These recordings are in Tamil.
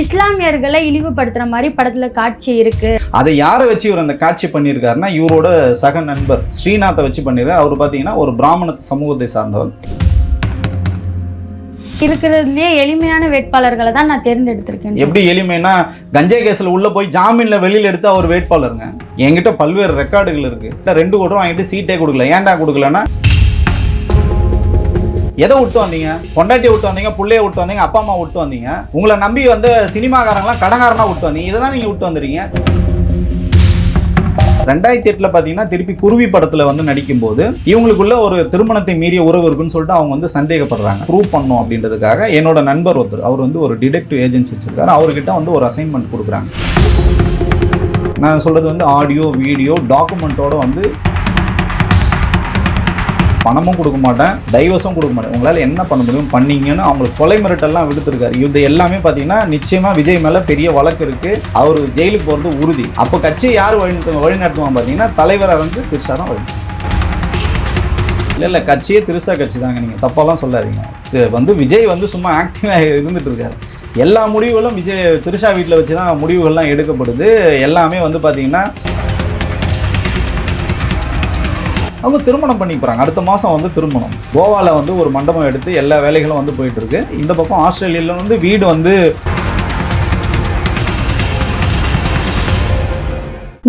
இஸ்லாமியர்களை இழிவுபடுத்துற மாதிரி படத்துல காட்சி இருக்கு. அதை யாரை வச்சு இவர் அந்த காட்சி பண்ணியிருக்காருன்னா இவரோட சக நண்பர் ஸ்ரீநாத்தை வச்சு பண்ணியிருக்காரு. அவர் பார்த்தீங்கன்னா ஒரு பிராமண சமூகத்தை சார்ந்தவர். இருக்கிறதுலயே எளிமையான வேட்பாளர்களை தான் நான் தேர்ந்தெடுத்திருக்கேன். எப்படி எளிமைனா கஞ்சா கேஸ்ல உள்ள போய் ஜாமீன்ல வெளியில எடுத்து அவர் வேட்பாளருங்க. என்கிட்ட பல்வேறு ரெக்கார்டுகள் இருக்கு. 2 கோடி ரூபா வாங்கிட்டு சீட்டே கொடுக்கல. ஏன்டா கொடுக்கலன்னா எதை விட்டு வந்தீங்க? பொண்டாட்டியை விட்டு வந்தீங்க, பிள்ளைய விட்டு வந்தீங்க, அப்பா அம்மா விட்டு வந்தீங்க. உங்களை நம்பி வந்து சினிமாக்காரங்களாம் கடங்காரனா விட்டு வந்தீங்க. இதை தான் நீங்க விட்டு வந்துறீங்க. 2008 பார்த்தீங்கன்னா திருப்பி குருவி படத்தில் வந்து நடிக்கும்போது இவங்களுக்குள்ள ஒரு திருமணத்தை மீறிய உறவு இருக்குன்னு சொல்லிட்டு அவங்க வந்து சந்தேகப்படுறாங்க. ப்ரூவ் பண்ணணும் அப்படின்றதுக்காக என்னோட நண்பர் ஒருத்தர், அவர் வந்து ஒரு டிடெக்டிவ் ஏஜென்சி வச்சிருக்காரு. அவர்கிட்ட வந்து ஒரு அசைன்மெண்ட் கொடுக்குறாங்க. நான் சொல்றது வந்து ஆடியோ வீடியோ டாக்குமெண்ட்டோட வந்து பணமும் கொடுக்க மாட்டேன், டைவர்ஸும் கொடுக்க மாட்டேன், உங்களால் என்ன பண்ண முடியும் பண்ணீங்கன்னு அவங்களுக்கு கொலை மிரட்டெல்லாம் விடுத்திருக்காரு. இது எல்லாமே பார்த்தீங்கன்னா நிச்சயமா விஜய் மேலே பெரிய வழக்கு இருக்கு. அவர் ஜெயிலுக்கு போகிறது உறுதி. அப்போ கட்சியை யார் வழிநடத்துவான் பார்த்தீங்கன்னா தலைவராக வந்து திருஷா தான் வழி. இல்லை கட்சியே திருஷா கட்சி தாங்க, நீங்கள் தப்பாலாம் சொல்லாதீங்க. வந்து விஜய் வந்து சும்மா ஆக்டிவாக இருந்துட்டு இருக்காரு. எல்லா முடிவுகளும் விஜய் திருஷா வீட்டில் வச்சு தான் முடிவுகள்லாம் எடுக்கப்படுது. எல்லாமே வந்து பார்த்தீங்கன்னா அவங்க திருமணம் பண்ணி போகிறாங்க. அடுத்த மாதம் வந்து திருமணம். கோவாவில் வந்து ஒரு மண்டபம் எடுத்து எல்லா வேலைகளும் வந்து போயிட்டு இருக்கு. இந்த பக்கம் ஆஸ்திரேலியாவில் வந்து வீடு வந்து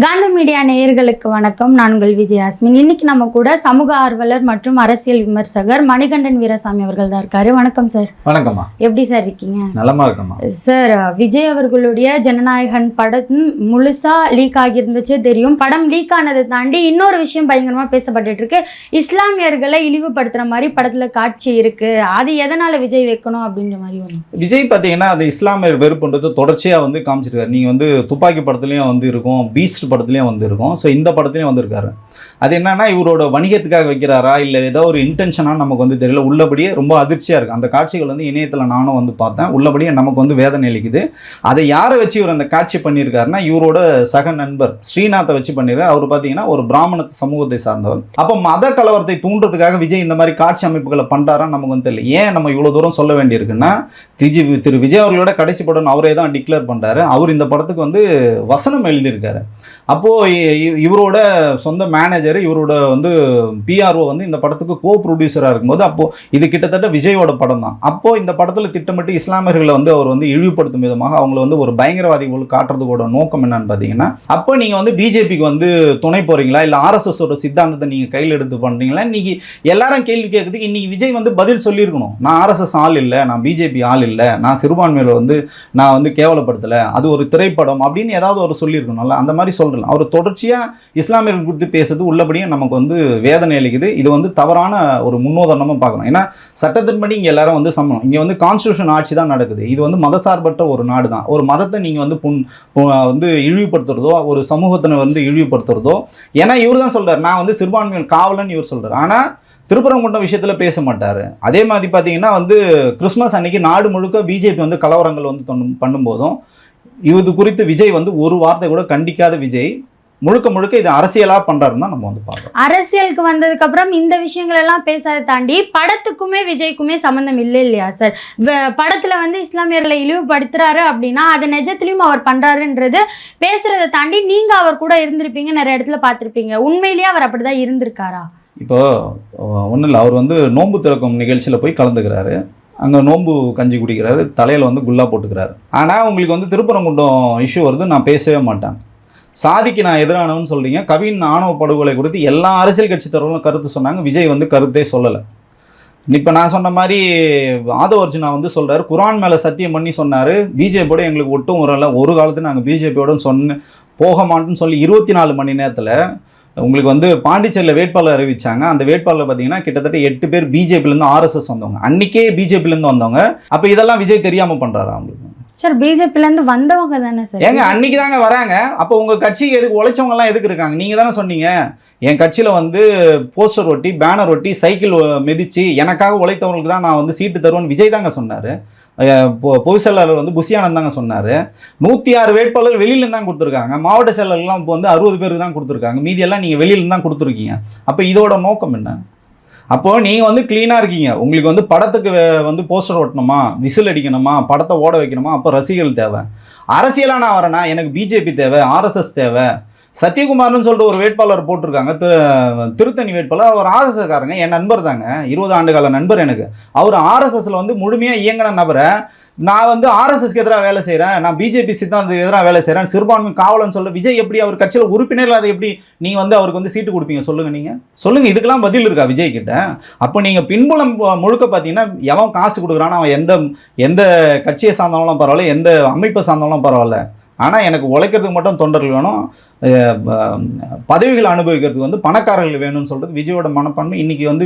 காந்த மீடியா நேயர்களுக்கு வணக்கம். நான் உங்கள் விஜயாஸ்மின். இன்னைக்கு நம்ம கூட சமூக ஆர்வலர் மற்றும் அரசியல் விமர்சகர் மணிகண்டன் வீரசாமி அவர்கள் தான் இருக்காரு. வணக்கம் சார். வணக்கம்மா. எப்படி சார் இருக்கீங்க? நலமா இருக்கம்மா. சார், விஜய் அவர்களுடைய ஜனநாயகன் படம் முழுசா லீக் ஆகியிருந்துச்சு தெரியும். படம் லீக் ஆனதை தாண்டி இன்னொரு விஷயம் பயங்கரமா பேசப்பட்டு இருக்கு. இஸ்லாமியர்களை இழிவுபடுத்துற மாதிரி படத்துல காட்சி இருக்கு. அது எதனால விஜய் வைக்கணும் அப்படின்ற மாதிரி ஒன்று. விஜய் பார்த்தீங்கன்னா அது இஸ்லாமியர் வெறுப்புன்றது தொடர்ச்சியாக வந்து காமிச்சிருக்காரு. நீங்கள் வந்து துப்பாக்கி படத்துலையும் வந்து இருக்கும், பீஸ்ட் படத்துலையும் வந்து இருக்கும். ஸோ இந்த படத்துலையும் வந்திருக்காரு. அது என்னன்னா இவரோட வணிகத்துக்காக வைக்கிறாரா இல்லை ஏதோ ஒரு இன்டென்ஷனாக நமக்கு வந்து தெரியல. உள்ளபடியே ரொம்ப அதிர்ச்சியாக இருக்குது. அந்த காட்சிகள் வந்து இணையத்தில் நானும் வந்து பார்த்தேன். உள்ளபடியே நமக்கு வந்து வேதனை அளிக்குது. அதை யாரை வச்சு இவர் அந்த காட்சி பண்ணியிருக்காருன்னா இவரோட சக நண்பர் ஸ்ரீநாத்தை வச்சு பண்ணியிருக்காரு. அவர் பார்த்தீங்கன்னா ஒரு பிராமண சமூகத்தை சார்ந்தவர். அப்போ மத கலவரத்தை தூண்டுறதுக்காக விஜய் இந்த மாதிரி காட்சி அமைப்புகளை பண்ணுறாரான்னு நமக்கு வந்து தெரியல. ஏன் நம்ம இவ்வளோ தூரம் சொல்ல வேண்டியிருக்குன்னா திரு விஜய் அவர்களோட கடைசி படம் அவரே தான் டிக்ளேர் பண்ணுறாரு. அவர் இந்த படத்துக்கு வந்து வசனம் எழுதியிருக்காரு. அப்போது இவரோட சொந்த மேனேஜர், இவரோட வந்து பிஆர்ஓ வந்து இந்த படத்துக்கு கோ ப்ரொடியூசராக இருக்கும்போது அப்போது இது கிட்டத்தட்ட விஜயோட படம் தான். அப்போது இந்த படத்தில் திட்டமிட்டு இஸ்லாமியர்களை வந்து அவர் வந்து இழிவுபடுத்தும் விதமாக அவங்களை வந்து ஒரு பயங்கரவாதிகள் காட்டுறதுக்கோட நோக்கம் என்னன்னு பார்த்தீங்கன்னா, அப்போ நீங்கள் வந்து பிஜேபிக்கு வந்து துணை போகிறீங்களா இல்லை ஆர்எஸ்எஸோட சித்தாந்தத்தை நீங்கள் கையில் எடுத்து பண்ணுறீங்களா? இன்றைக்கி எல்லாரும் கேள்வி கேட்குறதுக்கு இன்றைக்கி விஜய் வந்து பதில் சொல்லியிருக்கணும். நான் ஆர்எஸ்எஸ் ஆள் இல்லை, நான் பிஜேபி ஆள் இல்லை, நான் சிறுபான்மையில் வந்து நான் வந்து கேவலப்படுத்தலை, அது ஒரு திரைப்படம் அப்படின்னு ஏதாவது ஒரு சொல்லியிருக்கணும்ல. அந்த மாதிரி சொல்கிறேன். அவர் தொடர்ச்சியாக இஸ்லாமியர்கள் குறித்து பேசுறது உள்ளபடியே நமக்கு வந்து வேதனை அளிக்குது. இது வந்து தவறான ஒரு முன்னுதாரணமாக பார்க்கணும். ஏன்னா சட்டத்தின்படி இங்கே எல்லாரும் வந்து சமம். இங்கே வந்து கான்ஸ்டியூஷன் ஆட்சி தான் நடக்குது. இது வந்து மதசார்பற்ற ஒரு நாடு தான். ஒரு மதத்தை நீங்கள் வந்து இழிவுபடுத்துறதோ ஒரு சமூகத்தினை வந்து இழிவுபடுத்துறதோ, ஏன்னா இவர் தான் சொல்கிறார் நான் வந்து சிறுபான்மைகள் காவலன்னு இவர் சொல்கிறார். ஆனால் திருப்பரங்குன்றம் விஷயத்தில் பேச மாட்டார். அதே மாதிரி பார்த்தீங்கன்னா வந்து கிறிஸ்மஸ் அன்னைக்கு நாடு முழுக்க பிஜேபி வந்து கலவரங்கள் வந்து பண்ணும்போதும் இது குறித்து விஜய் வந்து ஒரு வார்த்தை கூட கண்டிக்காத விஜய் முழுக்க முழுக்க இது அரசியலாக பண்ணுறாருன்னு தான் நம்ம வந்து பார்க்குறோம். அரசியலுக்கு வந்ததுக்கு அப்புறம் இந்த விஷயங்கள் எல்லாம் பேசாத தாண்டி படத்துக்குமே விஜய்க்குமே சம்மந்தம் இல்லை இல்லையா சார்? படத்தில் வந்து இஸ்லாமியர்களை இழிவுபடுத்துறாரு அப்படின்னா அதை நிஜத்துலையும் அவர் பண்ணுறாருன்றது பேசுறதை தாண்டி நீங்கள் அவர் கூட இருந்திருப்பீங்க, நிறைய இடத்துல பார்த்துருப்பீங்க. உண்மையிலேயே அவர் அப்படி தான் இருந்திருக்காரா? இப்போ ஒன்றும் இல்லை, அவர் வந்து நோன்பு திறக்கும் நிகழ்ச்சியில் போய் கலந்துக்கிறாரு. அங்கே நோன்பு கஞ்சி குடிக்கிறாரு, தலையில் வந்து குல்லா போட்டுக்கிறாரு. ஆனால் உங்களுக்கு வந்து திருப்பரங்குன்றம் இஷ்யூ வருது, நான் பேசவே மாட்டேன். சாதிக்கு நான் எதிரானவன்னு சொல்கிறீங்க. கவின் ஆணவ படுகொலை குறித்து எல்லா அரசியல் கட்சி தலைவர்களும் கருத்து சொன்னாங்க. விஜய் வந்து கருத்தே சொல்லலை. இப்போ நான் சொன்ன மாதிரி ஆதவ அர்ஜுனா வந்து சொல்கிறார், குரான் மேலே சத்தியம் பண்ணி சொன்னார் பிஜேபியோட எங்களுக்கு ஒட்டும் வரல, ஒரு காலத்தில் நாங்கள் பிஜேபியோட போக மாட்டோன்னு சொல்லி 24 மணி நேரத்தில் உங்களுக்கு வந்து பாண்டிச்சேரியில் வேட்பாளர் அறிவிச்சாங்க. அந்த வேட்பாளர் பார்த்தீங்கன்னா கிட்டத்தட்ட 8 பேர் பிஜேபிலேருந்து ஆர்எஸ்எஸ் வந்தவங்க, அன்றைக்கே பிஜேபிலேருந்து வந்தவங்க. அப்போ இதெல்லாம் விஜய் தெரியாமல் பண்ணுறாரா அவங்களுக்கு? சார், பிஜேபிலேருந்து வந்தவங்க தானே சார். ஏங்க அன்னைக்கு தாங்க வராங்க. அப்போ உங்கள் கட்சிக்கு எதுக்கு உழைச்சவங்கலாம் எதுக்கு இருக்காங்க? நீங்கள் தானே சொன்னீங்க என் கட்சியில் வந்து போஸ்டர் ஒட்டி பேனர் ஒட்டி சைக்கிள் மிதித்து எனக்காக உழைத்தவங்களுக்கு தான் நான் வந்து சீட்டு தருவேன்னு விஜய் தாங்க சொன்னார். பொதுச் செயலாளர் வந்து புஷியானந்த் தாங்க சொன்னார். 106 வேட்பாளர்கள் வெளியிலேருந்து தான் கொடுத்துருக்காங்க. மாவட்ட செயலாளர்லாம் இப்போ வந்து 60 பேருக்கு தான் கொடுத்துருக்காங்க. மீதியெல்லாம் நீங்கள் வெளியிலேருந்து தான் கொடுத்துருக்கீங்க. அப்போ இதோட நோக்கம் என்ன? அப்போது நீங்கள் வந்து க்ளீனாக இருக்கீங்க, உங்களுக்கு வந்து படத்துக்கு வந்து போஸ்டர் ஓட்டணுமா, விசில் அடிக்கணுமா, படத்தை ஓட வைக்கணுமா, அப்போ ரசிகர்கள் தேவை. அரசியலாக நான் வரேன்னா எனக்கு பிஜேபி தேவை, ஆர்எஸ்எஸ் தேவை. சத்யகுமார்னு சொல்லிட்டு ஒரு வேட்பாளர் போட்டிருக்காங்க, திருத்தணி வேட்பாளர். அவர் ஆர்எஸ்எஸ்காரங்க, என் நண்பர் தாங்க, 20 ஆண்டு கால நண்பர் எனக்கு. அவர் ஆர்எஸ்எஸ்ல வந்து முழுமையாக இயங்கின நபரை நான் வந்து ஆர்எஸ்எஸ்க்கு எதிராக வேலை செய்கிறேன், நான் பிஜேபி சித்தாந்தத்துக்கு எதிராக வேலை செய்கிறேன், சிறுபான்மை காவலன்னு சொல்ல விஜய் எப்படி அவர் கட்சியில் உறுப்பினர்கள் அதை எப்படி நீங்கள் வந்து அவருக்கு வந்து சீட்டு கொடுப்பீங்க சொல்லுங்கள்? நீங்கள் சொல்லுங்கள், இதுக்கெல்லாம் பதில் இருக்கா விஜய் கிட்ட? அப்போ நீங்கள் பின்புலம் முழுக்க பார்த்தீங்கன்னா எவன் காசு கொடுக்குறான்னு அவன் எந்த கட்சியை சார்ந்தவங்களும் பரவாயில்ல, எந்த அமைப்பை சார்ந்தவங்களும் பரவாயில்ல, ஆனால் எனக்கு உழைக்கிறதுக்கு மட்டும் தொண்டர்கள் வேணும், பதவிகளை அனுபவிக்கிறதுக்கு வந்து பணக்காரர்கள் வேணும்னு சொல்கிறது விஜயோட மனப்பான்மை இன்னைக்கு வந்து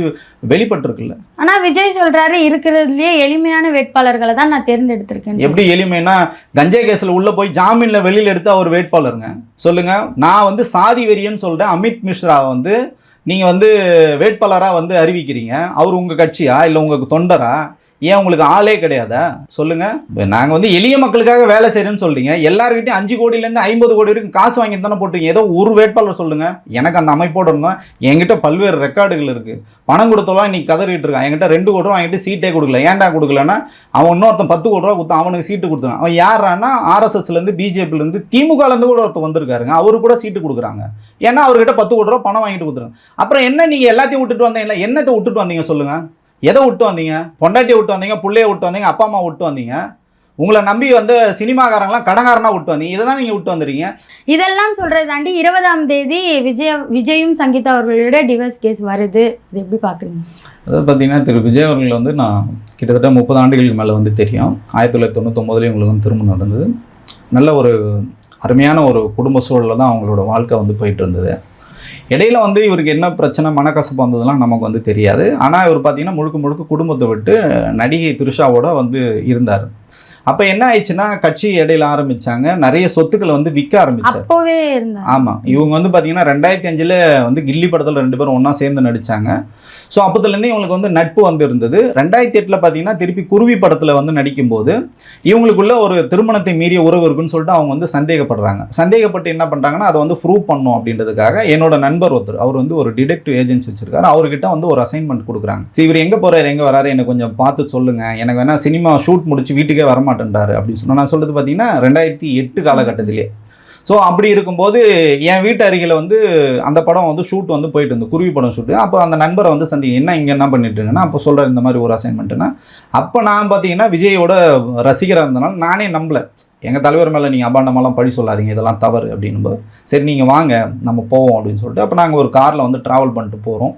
வெளிப்பட்டிருக்குல்ல. ஆனால் விஜய் சொல்கிறாரு இருக்கிறதுலேயே எளிமையான வேட்பாளர்களை தான் நான் தேர்ந்தெடுத்திருக்கேன். எப்படி எளிமைன்னா, கஞ்சா கேஸில் உள்ளே போய் ஜாமீனில் வெளியில் எடுத்து அவர் வேட்பாளருங்க. சொல்லுங்கள், நான் வந்து சாதி வெறியன்னு சொல்கிறேன் அமித் மிஸ்ராவை வந்து நீங்கள் வந்து வேட்பாளராக வந்து அறிவிக்கிறீங்க. அவர் உங்கள் கட்சியா இல்லை உங்களுக்கு தொண்டரா? ஏன் உங்களுக்கு ஆளே கிடையாதா? சொல்லுங்க. நாங்கள் வந்து எளிய மக்களுக்காக வேலை செய்யறேன்னு சொல்றீங்க, எல்லாருக்கிட்டையும் 5 கோடியிலேருந்து 50 கோடி வரைக்கும் காசு வாங்கிட்டு தானே போட்டுருங்க. ஏதோ ஒரு வேட்பாளர் சொல்லுங்க. எனக்கு அந்த அமைப்போடு இருந்தோம், என்கிட்ட பல்வேறு ரெக்கார்டுகள் இருக்கு. பணம் கொடுத்தோலாம் இன்னைக்கு கதறிட்டு இருக்கான், என்கிட்ட 2 கோடி ரூபா வாங்கிட்டு சீட்டே கொடுக்கல. ஏன்டா கொடுக்கலன்னா, அவன் இன்னொருத்தன் 10 கோடி ரூபா கொடுத்தான், அவனுக்கு சீட்டு கொடுத்தான். அவன் யாரானா ஆர்எஸ்எஸ்லேருந்து பிஜேபிலேருந்து திமுகலேருந்து கூட ஒருத்தர் வந்திருக்காருங்க, அவரு கூட சீட்டு கொடுக்குறாங்க. ஏன்னா அவர்கிட்ட 10 கோடி ரூபா பணம் வாங்கிட்டு கொடுத்துருங்க. அப்புறம் என்ன நீங்கள் எல்லாத்தையும் விட்டுட்டு வந்தீங்களா? என்னத்தை விட்டுட்டு வந்தீங்க சொல்லுங்க? எதை விட்டு வந்தீங்க? பொண்டாட்டியை விட்டு வந்தீங்க, பிள்ளைய விட்டு வந்தீங்க, அப்பா அம்மா விட்டு வந்தீங்க, உங்களை நம்பி வந்து சினிமாக்காரங்களாம் கடங்காரனா விட்டு வந்தீங்க. இதை தான் நீங்கள் விட்டு வந்துடுறீங்க. இதெல்லாம் சொல்கிறது தாண்டி 20ஆம் தேதி விஜயும் சங்கீதா அவர்களோட டிவோர்ஸ் கேஸ் வருது, இது எப்படி பார்க்குறீங்க? அதாவது பார்த்தீங்கன்னா, திரு விஜய் அவர்கள் வந்து நான் கிட்டத்தட்ட 30 ஆண்டுகளுக்கு மேலே வந்து தெரியும். 1999 உங்களுக்கு வந்து திருமணம் நடந்தது. நல்ல ஒரு அருமையான ஒரு குடும்ப சூழலில் தான் அவங்களோட வாழ்க்கை வந்து போயிட்டு இருந்தது. இடையில வந்து இவருக்கு என்ன பிரச்சனை, மனக்கசப்பு வந்ததுலாம் நமக்கு வந்து தெரியாது. ஆனால் இவர் பார்த்தீங்கன்னா முழுக்க குடும்பத்தை விட்டு நடிகை த்ரிஷாவோட வந்து இருந்தார். அப்போ என்ன ஆயிடுச்சுன்னா, கட்சி இடையில ஆரம்பிச்சாங்க, நிறைய சொத்துக்களை வந்து விற்க ஆரம்பிச்சார். அப்போவே இருந்தார். ஆமாம், இவங்க வந்து பார்த்தீங்கன்னா 2005 வந்து கில்லி படத்தில் 2 பேரும் ஒன்றா சேர்ந்து நடித்தாங்க. ஸோ அப்போதுலேருந்து இவங்களுக்கு வந்து நட்பு வந்து இருந்தது. 2008 பார்த்தீங்கன்னா திருப்பி குருவி படத்தில் வந்து நடிக்கும்போது இவங்களுக்குள்ள ஒரு திருமணத்தை மீறிய உறவு இருக்குன்னு சொல்லிட்டு அவங்க வந்து சந்தேகப்பட்டு என்ன பண்ணுறாங்கன்னா, அதை வந்து ப்ரூவ் பண்ணணும் அப்படின்றதுக்காக என்னோட நண்பர் ஒருத்தர், அவர் வந்து ஒரு டிடெக்டிவ் ஏஜென்சி வச்சிருக்காரு, அவர்கிட்ட வந்து ஒரு அசைன்மெண்ட் கொடுக்குறாங்க. சரி, இவர் எங்கே போகிறாரு, எங்கே வராரு, எனக்கு கொஞ்சம் பார்த்து சொல்லுங்கள், எனக்கு வேணா சினிமா ஷூட் முடிச்சு வீட்டுக்கே வரமாட்டேன்றாரு அப்படின்னு சொன்னால், நான் சொல்கிறது பார்த்தீங்கன்னா 2008 காலகட்டத்திலே. ஸோ அப்படி இருக்கும்போது என் வீட்டு அருகில் வந்து அந்த படம் வந்து ஷூட் வந்து போயிட்டு இருந்தது, குருவி படம் ஷூட்டு. அப்போ அந்த நண்பரை வந்து என்ன இங்கே என்ன பண்ணிட்டு இருக்கேன்னா, அப்போ சொல்கிற இந்த மாதிரி ஒரு அசைன்மெண்ட்டுன்னா, அப்போ நான் பார்த்தீங்கன்னா விஜயோட ரசிகராக இருந்தனால நானே நம்பலை. எங்கள் தலைவர் மேலே நீங்கள் அபாண்டமெல்லாம் பழி சொல்லாதீங்க, இதெல்லாம் தவறு அப்படின்னும்போது, சரி நீங்கள் வாங்க நம்ம போவோம் அப்படின்னு சொல்லிட்டு, அப்போ நாங்கள் ஒரு காரில் வந்து ட்ராவல் பண்ணிட்டு போகிறோம்.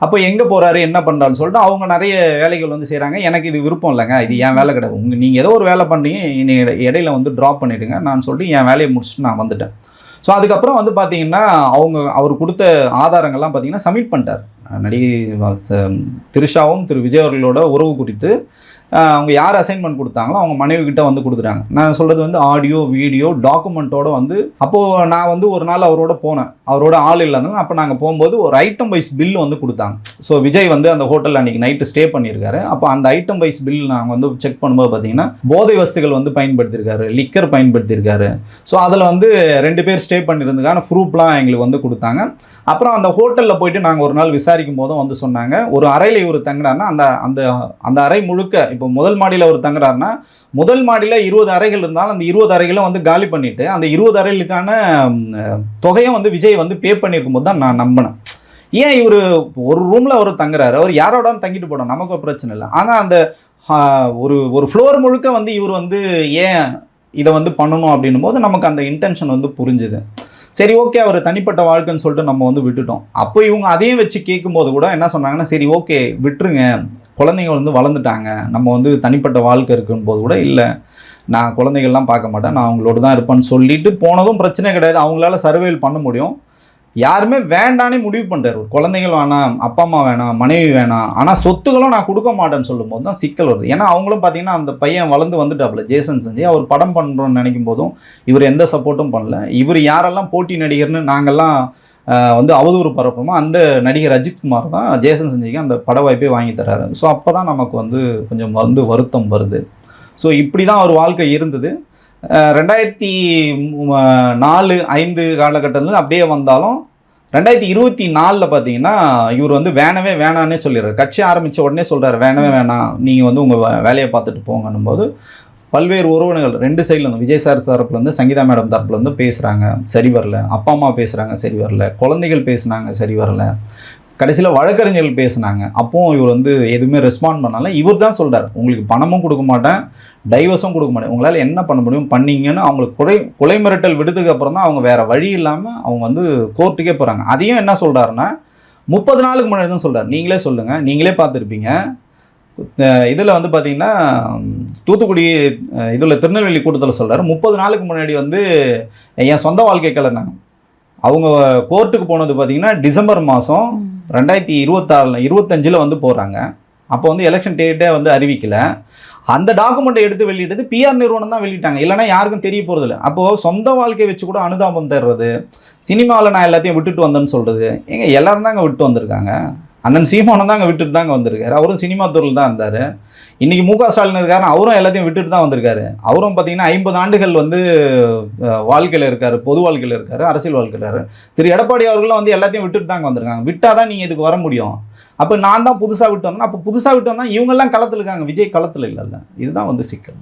அப்போ எங்கே போகிறாரு என்ன பண்ணுறான்னு சொல்லிட்டு அவங்க நிறைய வேலைகள் வந்து செய்கிறாங்க. எனக்கு இது விருப்பம் இல்லைங்க, இது என் வேலை கிடையாது, நீங்கள் ஏதோ ஒரு வேலை பண்ணுறீங்க, இடையில வந்து ட்ராப் பண்ணிவிடுங்க நான் சொல்லிட்டு என் வேலையை முடிச்சுட்டு நான் வந்துட்டேன். ஸோ அதுக்கப்புறம் வந்து பார்த்தீங்கன்னா அவர் கொடுத்த ஆதாரங்கள்லாம் பார்த்தீங்கன்னா சப்மிட் பண்ணிட்டார். நடிகை த்ரிஷாவும் திரு விஜய் அவர்களோட உறவு குறித்து அவங்க யார் அசைன்மெண்ட் கொடுத்தாங்களோ அவங்க மனைவி கிட்ட வந்து கொடுத்துட்டாங்க. நான் சொல்கிறது வந்து ஆடியோ வீடியோ டாக்குமெண்ட்டோட வந்து, அப்போது நான் வந்து ஒரு நாள் அவரோட போனேன், அவரோட ஆள் இல்லாதனால. அப்போ நாங்கள் போகும்போது ஒரு ஐட்டம் வைஸ் பில் வந்து கொடுத்தாங்க. ஸோ விஜய் வந்து அந்த ஹோட்டலில் அன்றைக்கி நைட்டு ஸ்டே பண்ணியிருக்காரு. அப்போ அந்த ஐட்டம் வைஸ் பில் நாங்கள் வந்து செக் பண்ணும்போது பார்த்தீங்கன்னா போதை வஸ்துகள் வந்து பயன்படுத்தியிருக்காரு, லிக்கர் பயன்படுத்தியிருக்காரு. ஸோ அதில் வந்து 2 பேர் ஸ்டே பண்ணியிருந்ததுக்கான ப்ரூஃப்லாம் எங்களுக்கு வந்து கொடுத்தாங்க. அப்புறம் அந்த ஹோட்டலில் போயிட்டு நாங்கள் ஒரு நாள் விசாரிக்கும் போதும் வந்து சொன்னாங்க, ஒரு அறையில் இவர் தங்குறாருன்னா அந்த அறை முழுக்க, இப்போ முதல் மாடியில் அவர் தங்குறாருன்னா முதல் மாடியில் 20 அறைகள் இருந்தாலும் அந்த 20 அறைகளும் வந்து காலி பண்ணிவிட்டு அந்த 20 அறைகளுக்கான தொகையும் வந்து விஜய் வந்து பே பண்ணியிருக்கும் போது தான் நான் நம்பினேன். ஏன் இவர் ஒரு ரூமில் அவர் தங்குறாரு, அவர் யாரோட தங்கிட்டு போட்டோம், நமக்கு பிரச்சனை இல்லை. ஆனால் அந்த ஒரு ஃப்ளோர் முழுக்க வந்து இவர் வந்து ஏன் இதை வந்து பண்ணணும் அப்படின்னும் போது நமக்கு அந்த இன்டென்ஷன் வந்து புரிஞ்சுது. சரி ஓகே, அவர் தனிப்பட்ட வாழ்க்கைன்னு சொல்லிட்டு நம்ம வந்து விட்டுட்டோம். அப்போ இவங்க அதையும் வச்சு கேட்கும்போது கூட என்ன சொன்னாங்கன்னா, சரி ஓகே விட்டுருங்க, குழந்தைங்க வந்து வளர்ந்துட்டாங்க, நம்ம வந்து தனிப்பட்ட வாழ்க்கை இருக்குன்னு போது கூட, இல்லை நான் குழந்தைகள்லாம் பார்க்க மாட்டேன், நான் அவங்களோட தான் இருப்பேன்னு சொல்லிட்டு போனதும் பிரச்சனை கிடையாது. அவங்களால சர்வைவல் பண்ண முடியும். யாருமே வேண்டானே முடிவு பண்ணிட்டார், ஒரு குழந்தைகள் வேணாம், அப்பா அம்மா வேணாம், மனைவி வேணாம், ஆனால் சொத்துக்களும் நான் கொடுக்க மாட்டேன்னு சொல்லும் போது தான் சிக்கல் வருது. ஏன்னா அவங்களும் பார்த்தீங்கன்னா அந்த பையன் வளர்ந்து வந்துட்டாப்புல ஜேசன் செஞ்சு, அவர் படம் பண்ணுறோன்னு நினைக்கும் போதும் இவர் எந்த சப்போர்ட்டும் பண்ணல. இவர் யாரெல்லாம் போட்டி நடிகர்னு நாங்கள்லாம் வந்து அவதூறு பரப்போமோ அந்த நடிகர் அஜித்குமார் தான் ஜேசன் செஞ்சுக்கு அந்த பட வாய்ப்பே வாங்கி தராரு. ஸோ அப்போ தான் நமக்கு வந்து கொஞ்சம் வந்து வருத்தம் வருது. ஸோ இப்படி தான் அவர் வாழ்க்கை இருந்தது. 2004-05 காலகட்டத்தில் அப்படியே வந்தாலும் 2024 பார்த்தீங்கன்னா இவர் வந்து வேணவே வேணான்னே சொல்லிடுறாரு. கட்சி ஆரம்பித்த உடனே சொல்கிறார் வேணவே வேணாம், நீங்கள் வந்து உங்கள் வேலையை பார்த்துட்டு போங்கன்னும் போது பல்வேறு உறவினர்கள் 2 சைடில் விஜய் சார் தரப்புலேருந்து சங்கீதா மேடம் தரப்புலேருந்து பேசுகிறாங்க, சரி வரல. அப்பா அம்மா பேசுகிறாங்க, சரி வரல. குழந்தைகள் பேசுனாங்க, சரி வரல. கடைசியில் வழக்கறிஞர்கள் பேசுனாங்க, அப்போவும் இவர் வந்து எதுவுமே ரெஸ்பாண்ட் பண்ணால. இவர் தான் சொல்கிறார், உங்களுக்கு பணமும் கொடுக்க மாட்டேன், டைவர்ஸும் கொடுக்க மாட்டேன், உங்களால் என்ன பண்ண முடியும் பண்ணீங்கன்னு அவங்களுக்கு கொலை மிரட்டல் விடுறதுக்கு அப்புறம் தான் அவங்க வேறு வழி இல்லாமல் அவங்க வந்து கோர்ட்டுக்கே போகிறாங்க. அதையும் என்ன சொல்கிறாருன்னா 30 நாளுக்கு முன்னாடி தான் சொல்கிறார். நீங்களே சொல்லுங்கள், நீங்களே பார்த்துருப்பீங்க. இதில் வந்து பார்த்தீங்கன்னா தூத்துக்குடி இதில் திருநெல்வேலி கூட்டத்தில் சொல்கிறார், 30 நாளுக்கு முன்னாடி வந்து என் சொந்த வாழ்க்கை கலர்னாங்க. அவங்க கோர்ட்டுக்கு போனது பார்த்தீங்கன்னா டிசம்பர் மாதம் 2025 வந்து போகிறாங்க. அப்போ வந்து எலெக்ஷன் டேட்டே வந்து அறிவிக்கல. அந்த டாக்குமெண்ட்டை எடுத்து வெளியிட்டது பிஆர் நிறுவனம் தான் வெளியிட்டாங்க, இல்லைனா யாருக்கும் தெரிய போகிறதில்ல. அப்போது சொந்த வாழ்க்கையை வச்சு கூட அனுதாபம் தர்றது, சினிமாவில் நான் எல்லாத்தையும் விட்டுட்டு வந்தேன்னு சொல்கிறது, ஏங்க எல்லாரும் தாங்க விட்டு வந்திருக்காங்க. அண்ணன் சீமானம் தாங்க விட்டுட்டு தாங்க வந்திருக்காரு, அவரும் சினிமா துறையில் தான் இருந்தார். இன்றைக்கி மு க ஸ்டாலின் இருக்காரு, அவரும் எல்லாத்தையும் விட்டுட்டு தான் வந்திருக்காரு. அவரும் பார்த்தீங்கன்னா 50 ஆண்டுகள் வந்து வாழ்க்கையில் இருக்கார், பொது வாழ்க்கையில் இருக்கார், அரசியல் வாழ்க்கையில். திரு எடப்பாடி அவர்களும் வந்து எல்லாத்தையும் விட்டுட்டு தாங்க வந்திருக்காங்க. விட்டால் தான் நீங்கள் இதுக்கு வர முடியும். அப்போ நான் தான் புதுசாக விட்டு வந்தேன். அப்போ புதுசாக விட்டு வந்தால் இவங்கெல்லாம் களத்தில் இருக்காங்க, விஜய் களத்தில் இல்லைல்ல. இதுதான் வந்து சிக்கல்.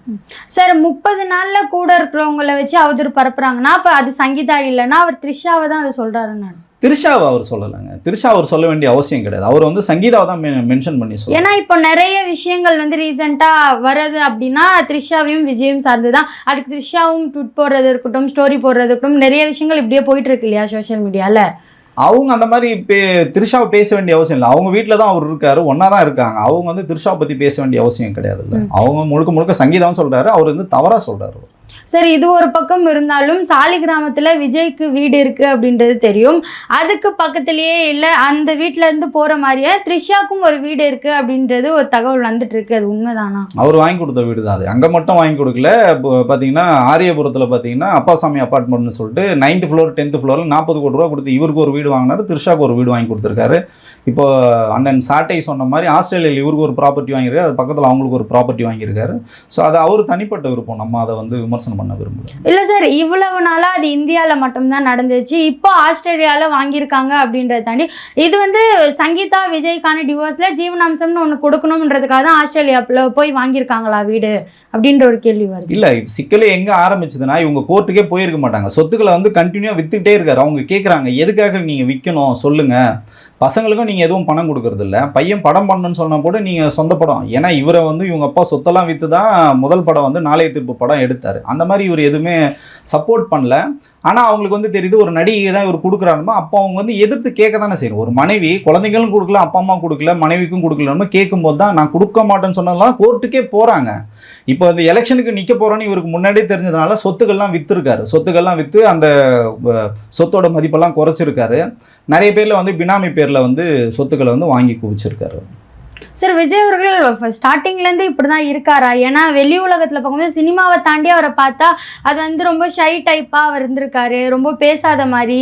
சார் 30 நாளில் கூட இருக்கிறவங்கள வச்சு அவதூறு பரப்புறாங்கன்னா அப்போ அது சங்கீதா இல்லைன்னா அவர் த்ரிஷாவை தான் அதை சொல்கிறாருன்னு. திரிஷாவை அவர் சொல்லலைங்க, திரிஷா அவர் சொல்ல வேண்டிய அவசியம் கிடையாது. அவர் வந்து சங்கீதாவை தான் மென்ஷன் பண்ணி சொல்லுவாங்க. ஏன்னா இப்போ நிறைய விஷயங்கள் வந்து ரீசெண்டாக வருது அப்படின்னா த்ரிஷாவையும் விஜயும் சார்ந்து தான். அதுக்கு த்ரிஷாவும் ட்விட் போடுறது இருக்கட்டும், ஸ்டோரி போடுறது இருக்கட்டும், நிறைய விஷயங்கள் இப்படியே போயிட்டு இருக்கு இல்லையா சோஷியல் மீடியாவில். அவங்க அந்த மாதிரி திரிஷாவை பேச வேண்டிய அவசியம் இல்லை. அவங்க வீட்டில் தான் அவர் இருக்காரு, ஒன்றா தான் இருக்காங்க. அவங்க வந்து திரிஷாவை பற்றி பேச வேண்டிய அவசியம் கிடையாது இல்லை. அவங்க முழுக்க முழுக்க சங்கீதாவும் சொல்கிறாரு, அவர் வந்து தவறாக சொல்கிறாரு. சரி, இது ஒரு பக்கம் இருந்தாலும் சாலி கிராமத்தில் விஜய்க்கு வீடு இருக்குது அப்படின்றது தெரியும். அதுக்கு பக்கத்துலேயே இல்லை, அந்த வீட்டிலேருந்து போகிற மாதிரியே த்ரிஷாக்கும் ஒரு வீடு இருக்குது அப்படின்றது ஒரு தகவல் வந்துட்டு இருக்கு. அது உண்மைதானா? அவர் வாங்கி கொடுத்த வீடு தான் அது. அங்கே மட்டும் வாங்கி கொடுக்கல. பார்த்தீங்கன்னா ஆரியபுரத்தில் பார்த்தீங்கன்னா அப்பாசாமி அப்பார்ட்மெண்ட்னு சொல்லிட்டு 9th ஃப்ளோர் 10th ஃப்ளோரில் 40 கோடி ரூபா கொடுத்து இவருக்கு ஒரு வீடு வாங்கினாரு, த்ரிஷாவுக்கு ஒரு வீடு வாங்கி கொடுத்துருக்காரு. இப்போ அண்ணன் சாட்டை சொன்ன மாதிரி ஆஸ்திரேலியாவில் இவருக்கு ஒரு ப்ராப்பர்ட்டி வாங்கியிருக்காரு, அது பக்கத்தில் அவங்களுக்கு ஒரு ப்ராப்பர்ட்டி வாங்கியிருக்காரு. ஸோ அது அவர் தனிப்பட்ட விருப்பம், நம்ம அதை வந்து விமர்சனம் பண்ண விரும்பல. இல்லை சார், இவ்வளவு நாளாக அது இந்தியாவில் மட்டும்தான் நடந்துச்சு, இப்போ ஆஸ்திரேலியாவில் வாங்கியிருக்காங்க அப்படின்றத தாண்டி இது வந்து சங்கீதா விஜய்க்கான டிவோர்ஸில் ஜீவனாம்சம்னு ஒன்று கொடுக்கணுன்றதுக்காக தான் ஆஸ்திரேலியாவில் போய் வாங்கியிருக்காங்களா வீடு அப்படின்ற ஒரு கேள்வி வருது. இல்லை, சிக்கலே எங்கே ஆரம்பிச்சதுன்னா இவங்க கோர்ட்டுக்கே போயிருக்க மாட்டாங்க, சொத்துக்களை வந்து கண்டினியூவாக விற்றுக்கிட்டே இருக்காரு. அவங்க கேட்குறாங்க எதுக்காக நீங்கள் விற்கணும் சொல்லுங்கள், பசங்களுக்கும் நீங்கள் எதுவும் பணம் கொடுக்கறது இல்லை, பையன் படம் பண்ணணும்னு சொன்னால் கூட நீங்கள் சொந்த படம். ஏன்னா இவரை வந்து இவங்க அப்பா சொத்தெல்லாம் விற்று தான் முதல் படம் வந்து நாளைய தீர்ப்பு படம் எடுத்தார். அந்த மாதிரி இவர் எதுவுமே சப்போர்ட் பண்ணல. ஆனால் அவங்களுக்கு வந்து தெரியுது ஒரு நடிகை தான் இவர் கொடுக்குறாருமா, அப்போ அவங்க வந்து எதிர்த்து கேட்க தானே செய்யணும். ஒரு மனைவி குழந்தைங்களும் கொடுக்கல, அப்பா அம்மா கொடுக்கல, மனைவிக்கும் கொடுக்கலன்னு கேட்கும்போது தான் நான் கொடுக்க மாட்டேன்னு சொன்னதெல்லாம் கோர்ட்டுக்கே போகிறாங்க. இப்போ அந்த எலெக்ஷனுக்கு நிற்க போகிறோன்னு இவருக்கு முன்னாடியே தெரிஞ்சதுனால சொத்துக்கள்லாம் விற்றுருக்காரு. சொத்துக்கள்லாம் விற்று அந்த சொத்தோட மதிப்பெல்லாம் குறைச்சிருக்காரு. நிறைய பேரில் வந்து பினாமி பேரில் வந்து சொத்துக்களை வந்து வாங்கி குவிச்சிருக்காரு. சார், விஜய் அவர்கள் ஸ்டார்டிங்லேருந்து இப்படி தான் இருக்காரா? ஏன்னா வெளி உலகத்தில் பார்க்கும்போது சினிமாவை தாண்டி அவரை பார்த்தா அது வந்து ரொம்ப ஷை டைப்பாக அவர் இருந்திருக்காரு, ரொம்ப பேசாத மாதிரி.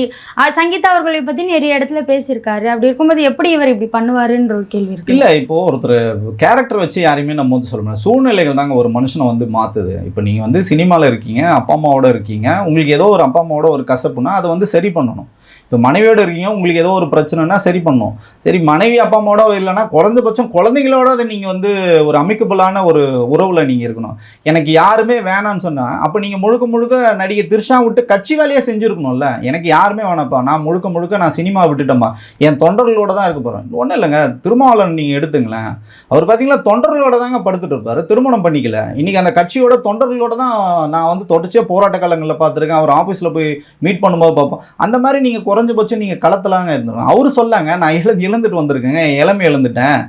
சங்கீதா அவர்களை பற்றி நிறைய இடத்துல பேசியிருக்காரு. அப்படி இருக்கும்போது எப்படி இவர் இப்படி பண்ணுவாருன்ற ஒரு கேள்வி இருக்கு. இல்லை, இப்போது ஒருத்தர் கேரக்டர் வச்சு யாரையுமே நம்ம வந்து சொல்ல முடியாது. சூழ்நிலைகள் தாங்க ஒரு மனுஷனை வந்து மாற்றுது. இப்போ நீங்கள் வந்து சினிமாவில் இருக்கீங்க, அப்பா அம்மாவோட இருக்கீங்க, உங்களுக்கு ஏதோ ஒரு அப்பா அம்மாவோட ஒரு கசப்புனா அதை வந்து சரி பண்ணணும். இப்போ மனைவியோடு இருக்கீங்க, உங்களுக்கு ஏதோ ஒரு பிரச்சனைனா சரி பண்ணணும். சரி, மனைவி அப்பா அம்மாவோட இல்லைன்னா குறைந்தபட்சம் குழந்தைகளோட அதை நீங்கள் வந்து ஒரு அமைக்கபிளான ஒரு உறவில் நீங்கள் இருக்கணும். எனக்கு யாருமே வேணான்னு சொன்னால் அப்போ நீங்கள் முழுக்க முழுக்க நடிகை திரிஷா விட்டு கட்சி வேலையாக செஞ்சுருக்கணும்ல. எனக்கு யாருமே வேணாப்பா, நான் முழுக்க முழுக்க நான் சினிமா விட்டுட்டேம்மா, என் தொண்டர்களோட தான் இருக்க போகிறேன். ஒன்றும் இல்லைங்க, திருமாவளவன் நீங்கள் எடுத்துங்களேன், அவர் பார்த்தீங்களா தொண்டர்களோட தாங்க படுத்துட்டு இருப்பார், திருமணம் பண்ணிக்கல. இன்றைக்கி அந்த கட்சியோட தொண்டர்களோட தான் நான் வந்து தொடர்ச்சியாக போராட்ட காலங்களில் பார்த்துருக்கேன். அவர் ஆஃபீஸில் போய் மீட் பண்ணும்போது பார்ப்போம். அந்த மாதிரி நீங்கள் குறைஞ்சபட்சம் நீங்கள் களத்திலாங்க இருந்துடும். அவரு சொல்லாங்க, நான் இழந்துட்டு வந்திருக்கேங்க, இளமை இழந்துட்டேன்,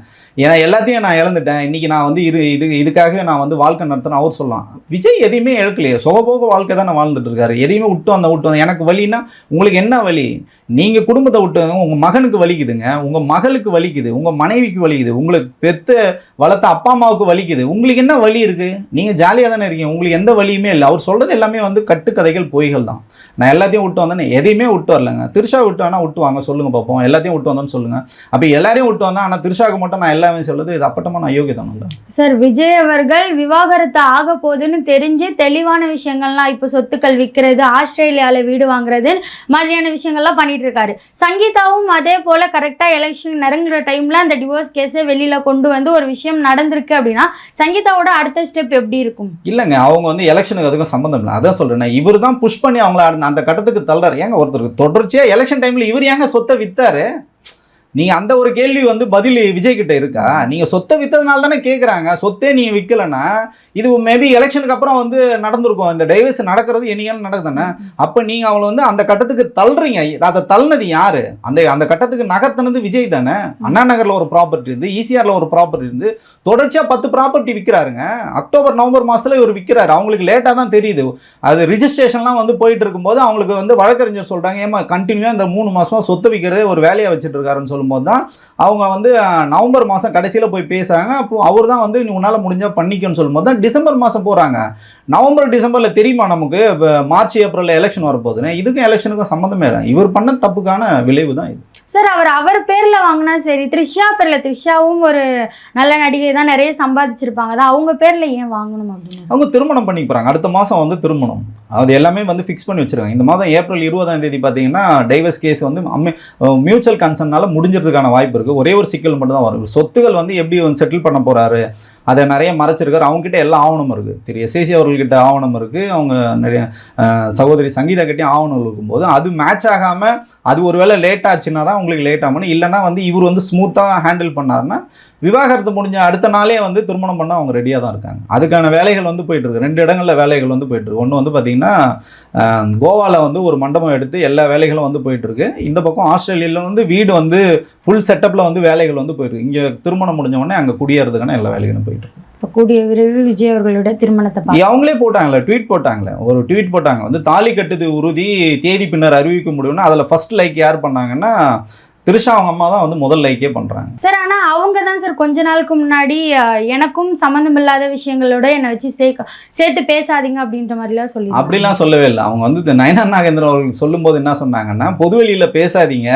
ஏன்னா எல்லாத்தையும் நான் இழந்துட்டேன், இன்றைக்கி நான் வந்து இதுக்காகவே நான் வந்து வாழ்க்கை நடத்துகிறேன் அவர் சொல்லலாம். விஜய் எதையுமே இழக்கலையே, சுகபோக வாழ்க்கை தான் நான் வாழ்ந்துட்டு இருக்காரு. எதையுமே விட்டு வந்தேன். எனக்கு வலின்னா உங்களுக்கு என்ன வலி? நீங்கள் குடும்பத்தை விட்டு உங்கள் மகனுக்கு வலிக்குதுங்க, உங்கள் மகளுக்கு வலிக்குது, உங்கள் மனைவிக்கு வலிக்குது, உங்களுக்கு பெற்ற வளர்த்த அப்பா அம்மாவுக்கு வலிக்குது. உங்களுக்கு என்ன வலி இருக்குது? நீங்கள் ஜாலியாக தானே இருக்கீங்க, உங்களுக்கு எந்த வலியுமே இல்லை. அவர் சொல்கிறது எல்லாமே வந்து கட்டுக்கதைகள், பொய்கள் தான். நான் எல்லாத்தையும் விட்டு வந்தேன்னு எதையுமே விட்டு வரலங்க. திரிஷா விட்டு வேணா விட்டு வாங்க சொல்லுங்க பார்ப்போம், எல்லாத்தையும் விட்டு வந்தோன்னு சொல்லுங்க. அப்போ எல்லாரையும் விட்டு வந்தா ஆனால் திரிஷாவுக்கு மட்டும் நான் எல்லாமே சொல்லுது, இது அப்பட்டமான அயோக்கியதான் இல்லை சார். விஜய் அவர்கள் விவாகரத்து ஆக போகுதுன்னு தெரிஞ்சு தெளிவான விஷயங்கள்லாம் இப்போ சொத்துக்கள் விற்கிறது, ஆஸ்திரேலியாவில் வீடு வாங்குறது மாதிரியான விஷயங்கள்லாம் பண்ணிட்டு இருக்காரு. சங்கீதாவும் அதே போல கரெக்டாக எலெக்ஷன் நெருங்குற டைம்ல அந்த டிவோர்ஸ் கேஸை வெளியில கொண்டு வந்து ஒரு விஷயம் நடந்திருக்கு அப்படின்னா சங்கீதாவோட அடுத்த ஸ்டெப் எப்படி இருக்கும்? இல்லைங்க, அவங்க வந்து எலெக்ஷனுக்கு அதுக்கும் சம்மந்தம் இல்லை. அதான் சொல்றேன், இவர் தான் புஷ் பண்ணி அவங்கள அந்த கட்டத்துக்கு தள்ளுறாரு. ஏங்க ஒருத்தருக்கு தொடர்ச்சியா எலெக்ஷன் டைம்ல இவர் ஏங்க சொத்தை வித்தாரு? நீங்க அந்த ஒரு கேள்வி வந்து பதில் விஜய் கிட்ட இருக்கா? நீங்க சொத்தை வித்ததுனால தானே கேட்குறாங்க. சொத்தே நீங்க விற்கலன்னா இது மேபி எலெக்ஷனுக்கு அப்புறம் வந்து நடந்திருக்கும். இந்த டைவர்ஸ் நடக்கிறது என்னைக்கான நடக்குதுதானே. அப்போ நீங்க அவளை வந்து அந்த கட்டத்துக்கு தள்ளுறீங்க. அதை தள்ளினது யாரு? அந்த கட்டத்துக்கு நகர்த்தினது விஜய் தானே. அண்ணா நகர்ல ஒரு ப்ராப்பர்ட்டி இருந்து, ஈசிஆர்ல ஒரு ப்ராப்பர்ட்டி இருந்து, தொடர்ச்சியா 10 ப்ராப்பர்ட்டி விற்கிறாருங்க. அக்டோபர் நவம்பர் மாசத்துல இவர் விற்கிறாரு. அவங்களுக்கு லேட்டா தான் தெரியுது. அது ரிஜிஸ்ட்ரேஷன்லாம் வந்து போயிட்டு இருக்கும்போது அவங்களுக்கு வந்து வழக்கறிஞர் சொல்றாங்க, ஏமா கண்டினியூவா இந்த 3 மாசமா சொத்து விற்கிறதே ஒரு வேலையா வச்சுட்டு இருக்காருன்னு சொல்லும்போது தான் அவங்க வந்து நவம்பர் மாதம் கடைசியில் போய் பேசுகிறாங்க. அப்போ அவர் தான் வந்து நீ உன்னால் முடிஞ்சால் பண்ணிக்கன்னு சொல்லும்போது தான் டிசம்பர் மாதம் போகிறாங்க. நவம்பர் டிசம்பரில் தெரியுமா நமக்கு மார்ச் ஏப்ரலில் எலெக்ஷன் வரப்போகுதுன்னு? இதுக்கும் எலெக்ஷனுக்கும் சம்மந்தமே இல்லை. இவர் பண்ண தப்புக்கான விளைவு தான் இது. சார், அவர் பேரில் வாங்கினா சரி, த்ரிஷா பேரில், த்ரிஷாவும் ஒரு நல்ல நடிகை தான், நிறைய சம்பாதிச்சிருப்பாங்க தான், அவங்க பேரில் ஏன் வாங்கணும் அப்படின்னு? அவங்க திருமணம் பண்ணி போகிறாங்க. அடுத்த மாதம் வந்து திருமணம், அது எல்லாமே வந்து ஃபிக்ஸ் பண்ணி வச்சுருக்காங்க. இந்த மாதம் ஏப்ரல் 20ஆம் தேதி பார்த்தீங்கன்னா டைவர்ஸ் கேஸ் வந்து மியூச்சுவல் கன்சர்னால முடிஞ்சிறதுக்கான வாய்ப்பு இருக்குது. ஒரே ஒரு சிக்கல் மட்டும் தான் வரும். சொத்துக்கள் வந்து எப்படி வந்து செட்டில் பண்ண போகிறாரு, அதை நிறைய மறைச்சிருக்காரு. அவங்ககிட்ட எல்லா ஆவணமும் இருக்குது. திரு எஸ்ஏசி அவர்கள்கிட்ட ஆவணம் இருக்குது. அவங்க நிறைய சகோதரி சங்கீதா கிட்டே ஆவணம் இருக்கும்போது அது மேட்ச் ஆகாமல் அது ஒரு வேளை லேட் ஆச்சுன்னா தான் உங்களுக்கு லேட் ஆகணும். இல்லைன்னா வந்து இவர் வந்து ஸ்மூத்தாக ஹேண்டில் பண்ணாருன்னா விவாகரத்து முடிஞ்ச அடுத்த நாளே வந்து திருமணம் பண்ண அவங்க ரெடியாக தான் இருக்காங்க. அதுக்கான வேலைகள் வந்து போயிட்டுருக்கு. 2 இடங்களில் வேலைகள் வந்து போயிட்டுருக்கு. ஒன்று வந்து பார்த்திங்கன்னா கோவாவில் வந்து ஒரு மண்டபம் எடுத்து எல்லா வேலைகளும் வந்து போயிட்டுருக்கு. இந்த பக்கம் ஆஸ்திரேலியாவில் வந்து வீடு வந்து ஃபுல் செட்டப்பில் வந்து வேலைகள் வந்து போயிருக்கு. இங்கே திருமணம் முடிஞ்ச உடனே அங்கே குடியேறதுக்கான எல்லா வேலைகளும் போயிட்டுருக்கு. இப்போ கூடிய விரைவில் விஜய் அவர்களுடைய திருமணத்தை அவங்களே போட்டாங்களே, ட்வீட் போட்டாங்களே, ஒரு ட்வீட் போட்டாங்க வந்து தாலி கட்டுது உறுதி, தேதி பின்னர் அறிவிக்க முடியும்னா அதில் ஃபர்ஸ்ட் லைக் யார் பண்ணாங்கன்னா திரிஷா அவங்க அம்மா தான் வந்து முதல் லைக்கே பண்ணுறாங்க சார். ஆனால் அவங்க தான் சார் கொஞ்ச நாளுக்கு முன்னாடி எனக்கும் சம்மந்தம் இல்லாத விஷயங்களோட என்னை வச்சு சேர்த்து பேசாதீங்க அப்படின்ற மாதிரிலாம் சொல்லி, அப்படிலாம் சொல்லவே இல்லை. அவங்க வந்து நயனா நாகேந்திரன் அவர்கள் சொல்லும்போது என்ன சொன்னாங்கன்னா, பொதுவெளியில் பேசாதீங்க,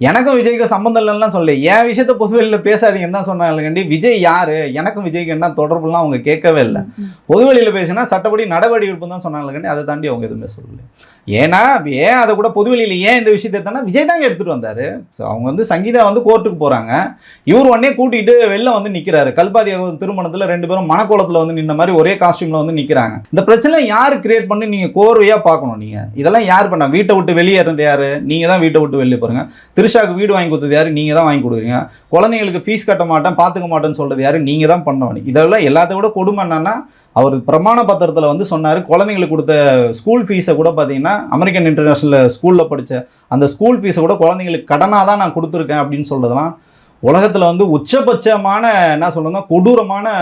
எனக்கும் விஜய்க்கு சம்மந்தம் இல்லைன்னா சொல்ல, என் விஷயத்த பொதுவெளியில் பேசாதீங்கன்னு தான் சொன்னாங்க. விஜய் யாரு, எனக்கும் விஜய்க்கு என்ன தொடர்புலாம் அவங்க கேட்கவே இல்லை. பொதுவெளியில் பேசினா சட்டப்படி நடவடிக்கை எடுப்பு தான் சொன்னாங்க. அதை தாண்டி அவங்க எதுவுமே சொல்லலை. ஏன்னா ஏன் அதை கூட பொதுவெளியில் ஏன் இந்த விஷயத்தை எடுத்தானா விஜய் தாங்க எடுத்துகிட்டு வந்தார். ஸோ அவங்க வந்து சங்கீதா வந்து கோர்ட்டுக்கு போகிறாங்க. இவர் உடனே கூட்டிகிட்டு வெளில வந்து நிற்கிறாரு. கல்பாதி திருமணத்தில் 2 பேரும் மணக்கோலத்தில் வந்து நின்ன மாதிரி ஒரே காஸ்டியூமில் வந்து நிற்கிறாங்க. இந்த பிரச்சனை யார் கிரியேட் பண்ணி நீங்கள் கோர்வையாக பார்க்கணும். நீங்கள் இதெல்லாம் யார் பண்ணாங்க? வீட்டை விட்டு வெளியே இருந்தது யார்? நீங்கள் தான் வீட்டை விட்டு வெளியே போகிறீங்க. திரிஷாவுக்கு வீடு வாங்கி கொடுத்தது யார்? நீங்கள் தான் வாங்கி கொடுக்குறீங்க. குழந்தைங்களுக்கு ஃபீஸ் கட்ட மாட்டேன், பார்த்துக்க மாட்டேன்னு சொல்கிறது யார்? நீங்கள் தான் பண்ணணும். இதெல்லாம் எல்லாத்த விட கொடுமை என்னன்னா, அவர் பிரமாண பத்திரத்தில் வந்து சொன்னார், குழந்தைங்களுக்கு கொடுத்த ஸ்கூல் ஃபீஸை கூட பார்த்தீங்கன்னா அமெரிக்கன் இன்டர்நேஷ்னல் ஸ்கூலில் படித்த அந்த ஸ்கூல் ஃபீஸை கூட குழந்தைங்களுக்கு கடனாக தான் நான் கொடுத்துருக்கேன் அப்படின்னு சொல்கிறதுலாம் உலகத்தில் வந்து உச்சபட்சமான என்ன சொல்கிறதுனா கொடூரமான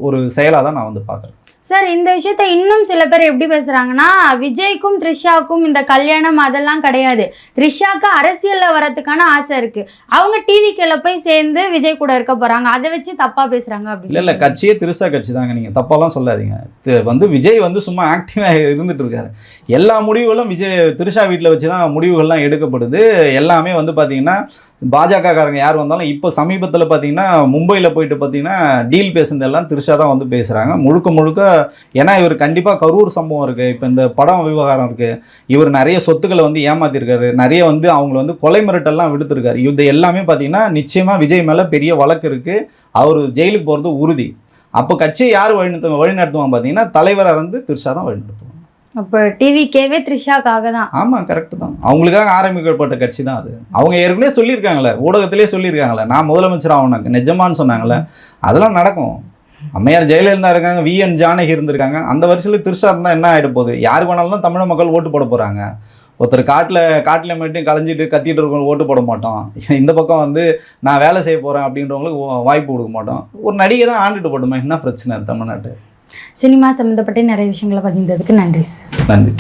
ஒரு செயலாக தான் நான் வந்து பார்க்குறேன். சார், இந்த விஷயத்த இன்னும் சில பேர் எப்படி பேசுகிறாங்கன்னா, விஜய்க்கும் த்ரிஷாவுக்கும் இந்த கல்யாணம் அதெல்லாம் கிடையாது, த்ரிஷாவுக்கு அரசியலில் வரதுக்கான ஆசை இருக்குது, அவங்க டிவிக்கில் போய் சேர்ந்து விஜய் கூட இருக்க போகிறாங்க, அதை வச்சு தப்பாக பேசுகிறாங்க அப்படி. இல்லை கட்சியே திரிஷா கட்சி தாங்க, நீங்கள் தப்பாலாம் சொல்லாதீங்க. வந்து விஜய் வந்து சும்மா ஆக்டிவாக இருந்துட்டு இருக்காரு. எல்லா முடிவுகளும் திரிஷா வீட்டில் வச்சு தான் முடிவுகள்லாம் எடுக்கப்படுது. எல்லாமே வந்து பார்த்தீங்கன்னா பாஜகக்காரங்க யார் வந்தாலும் இப்போ சமீபத்தில் பார்த்தீங்கன்னா மும்பையில் போயிட்டு பார்த்தீங்கன்னா டீல் பேசுனதெல்லாம் திரிஷா தான் வந்து பேசுகிறாங்க முழுக்க. ஏன்னா இவர் கண்டிப்பாக கரூர் சம்பவம் இருக்குது, இப்போ இந்த படம் விவகாரம் இருக்குது, இவர் நிறைய சொத்துக்களை வந்து ஏமாற்றிருக்காரு, நிறைய வந்து அவங்கள வந்து கொலை மிரட்டெல்லாம் விடுத்திருக்காரு. இது எல்லாமே பார்த்தீங்கன்னா நிச்சயமாக விஜய் மேலே பெரிய வழக்கு இருக்குது. அவர் ஜெயிலுக்கு போகிறது உறுதி. அப்போ கட்சியை யார் வழிநடத்துவாங்க பார்த்தீங்கன்னா தலைவராக இருந்து திரிஷா தான் வழிநடத்துவாங்க. அப்போ டிவிக்கேவே த்ரிஷாக்காக தான். ஆமாம், கரெக்டு தான். அவங்களுக்காக ஆரம்பிக்கப்பட்ட கட்சி தான் அது. அவங்க ஏற்கனவே சொல்லியிருக்காங்களே, ஊடகத்திலே சொல்லியிருக்காங்களே, நான் முதலமைச்சர் ஆகணும் நிஜமான்னு சொன்னாங்களே, அதெல்லாம் நடக்கும். அம்மையார் ஜெயலலிதா இருக்காங்க, விஎன் ஜானகி இருந்திருக்காங்க. அந்த வருஷத்தில் திரிஷா இருந்தால் என்ன ஆகிட போகுது? யாருக்கு வேணாலும் தான் தமிழ் மக்கள் ஓட்டு போட போகிறாங்க. ஒருத்தர் காட்டில் மட்டும் கலைஞ்சிட்டு கத்திட்டு இருக்கவங்க ஓட்டு போட மாட்டோம். இந்த பக்கம் வந்து நான் வேலை செய்ய போகிறேன் அப்படின்றவங்களுக்கு வாய்ப்பு கொடுக்க மாட்டோம். ஒரு நடிகை தான் ஆண்டுட்டு போட்டோமா, என்ன பிரச்சனை தமிழ்நாட்டு? சினிமா சம்மந்தப்பட்ட நிறைய விஷயங்களை பகிர்ந்ததுக்கு நன்றி சார். நன்றி.